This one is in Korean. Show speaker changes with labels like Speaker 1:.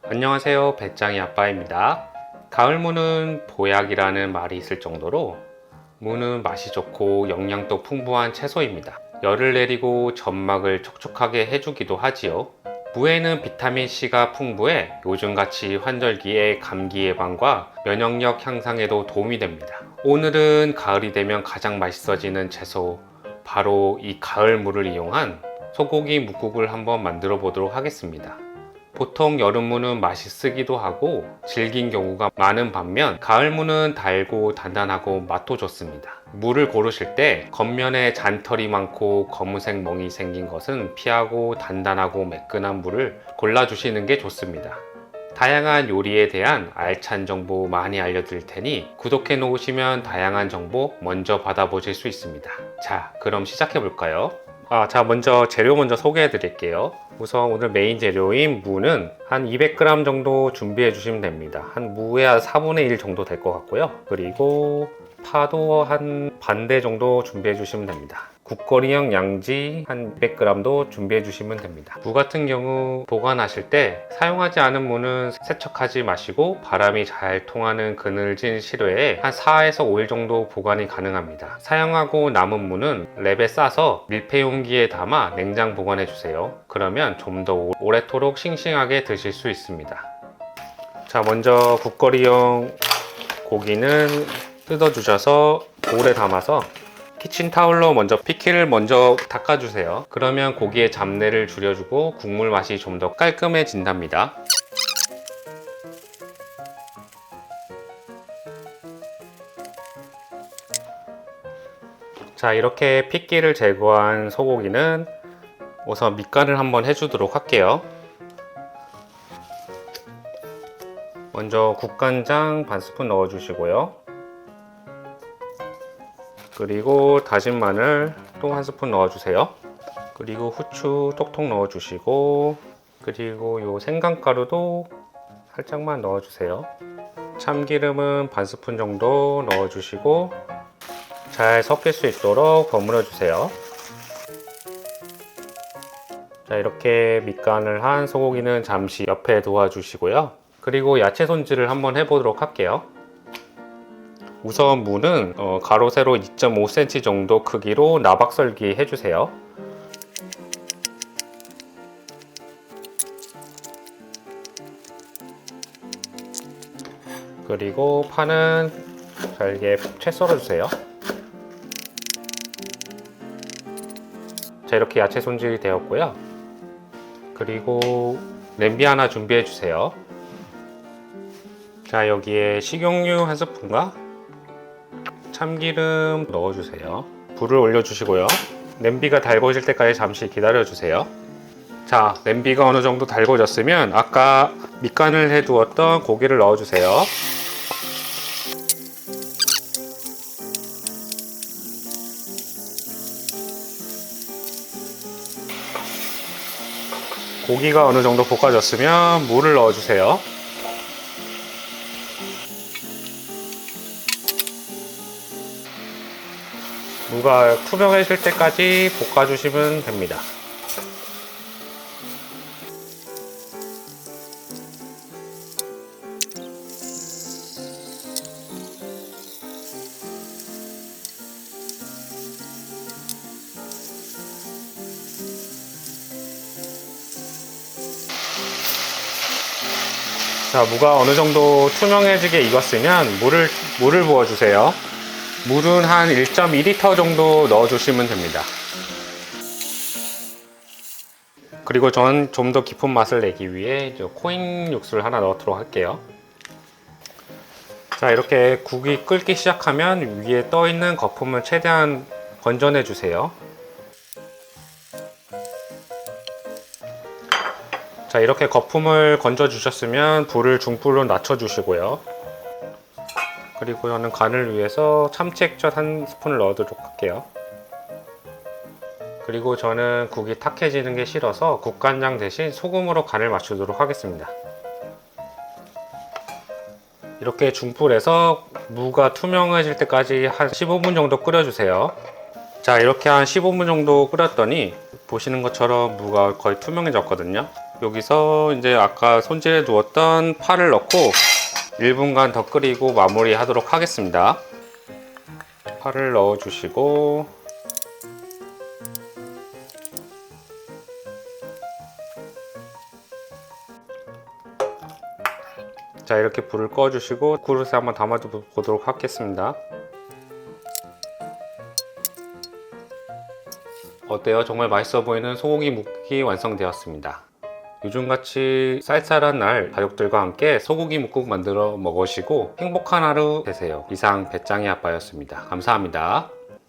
Speaker 1: 안녕하세요, 배짱이 아빠입니다. 가을 무는 보약이라는 말이 있을 정도로 무는 맛이 좋고 영양도 풍부한 채소입니다. 열을 내리고 점막을 촉촉하게 해주기도 하지요. 무에는 비타민C가 풍부해 요즘같이 환절기에 감기 예방과 면역력 향상에도 도움이 됩니다. 오늘은 가을이 되면 가장 맛있어지는 채소, 바로 이 가을 무를 이용한 소고기 뭇국을 한번 만들어 보도록 하겠습니다. 보통 여름무는 맛이 쓰기도 하고 질긴 경우가 많은 반면 가을무는 달고 단단하고 맛도 좋습니다. 무를 고르실 때 겉면에 잔털이 많고 검은색 멍이 생긴 것은 피하고 단단하고 매끈한 무를 골라주시는 게 좋습니다. 다양한 요리에 대한 알찬 정보 많이 알려드릴 테니 구독해 놓으시면 다양한 정보 먼저 받아보실 수 있습니다. 자, 그럼 시작해 볼까요? 먼저 재료 먼저 소개해 드릴게요. 우선 오늘 메인 재료인 무는 한 200g 정도 준비해 주시면 됩니다. 한 무의 한 4분의 1 정도 될 것 같고요. 그리고 파도 한 반대 정도 준비해 주시면 됩니다. 국거리형 양지 한 200g도 준비해 주시면 됩니다. 무 같은 경우 보관하실 때 사용하지 않은 무는 세척하지 마시고 바람이 잘 통하는 그늘진 실외에 한 4에서 5일 정도 보관이 가능합니다. 사용하고 남은 무는 랩에 싸서 밀폐용기에 담아 냉장 보관해 주세요. 그러면 좀 더 오래도록 싱싱하게 드실 수 있습니다. 자, 먼저 국거리용 고기는 뜯어 주셔서 볼에 담아서 키친타올로 먼저 피키를 먼저 닦아주세요. 그러면 고기의 잡내를 줄여주고 국물 맛이 좀 더 깔끔해진답니다. 자, 이렇게 피키를 제거한 소고기는 우선 밑간을 한번 해주도록 할게요. 먼저 국간장 반 스푼 넣어주시고요. 그리고 다진 마늘 또 한 스푼 넣어주세요. 그리고 후추 톡톡 넣어주시고, 그리고 요 생강가루도 살짝만 넣어주세요. 참기름은 반 스푼 정도 넣어주시고 잘 섞일 수 있도록 버무려 주세요. 자, 이렇게 밑간을 한 소고기는 잠시 옆에 놓아주시고요. 그리고 야채 손질을 한번 해보도록 할게요. 우선 무는 가로 세로 2.5cm 정도 크기로 나박 썰기 해주세요. 그리고 파는 잘게 채 썰어주세요. 자, 이렇게 야채 손질이 되었고요. 그리고 냄비 하나 준비해 주세요. 자, 여기에 식용유 한 스푼과 참기름 넣어주세요. 불을 올려주시고요. 냄비가 달궈질 때까지 잠시 기다려주세요. 자, 냄비가 어느 정도 달궈졌으면 아까 밑간을 해두었던 고기를 넣어주세요. 고기가 어느 정도 볶아졌으면 물을 넣어주세요. 무가 투명해질 때까지 볶아주시면 됩니다. 자, 무가 어느 정도 투명해지게 익었으면 물을 부어주세요. 물은 한 1.2L 정도 넣어주시면 됩니다. 그리고 전 좀 더 깊은 맛을 내기 위해 코인 육수를 하나 넣도록 할게요. 자, 이렇게 국이 끓기 시작하면 위에 떠 있는 거품을 최대한 건져내 주세요. 자, 이렇게 거품을 건져 주셨으면 불을 중불로 낮춰 주시고요. 그리고 저는 간을 위해서 참치액젓 한 스푼을 넣어도록 할게요. 그리고 저는 국이 탁해지는 게 싫어서 국간장 대신 소금으로 간을 맞추도록 하겠습니다. 이렇게 중불에서 무가 투명해질 때까지 한 15분 정도 끓여주세요. 자, 이렇게 한 15분 정도 끓였더니 보시는 것처럼 무가 거의 투명해졌거든요. 여기서 이제 아까 손질해 두었던 파를 넣고 1분간 더 끓이고 마무리 하도록 하겠습니다. 파를 넣어 주시고 자, 이렇게 불을 꺼 주시고 그릇에 한번 담아 보도록 하겠습니다. 어때요? 정말 맛있어 보이는 소고기 묵국이 완성되었습니다. 요즘같이 쌀쌀한 날 가족들과 함께 소고기 묵국 만들어 먹으시고 행복한 하루 되세요. 이상 배짱이 아빠였습니다. 감사합니다.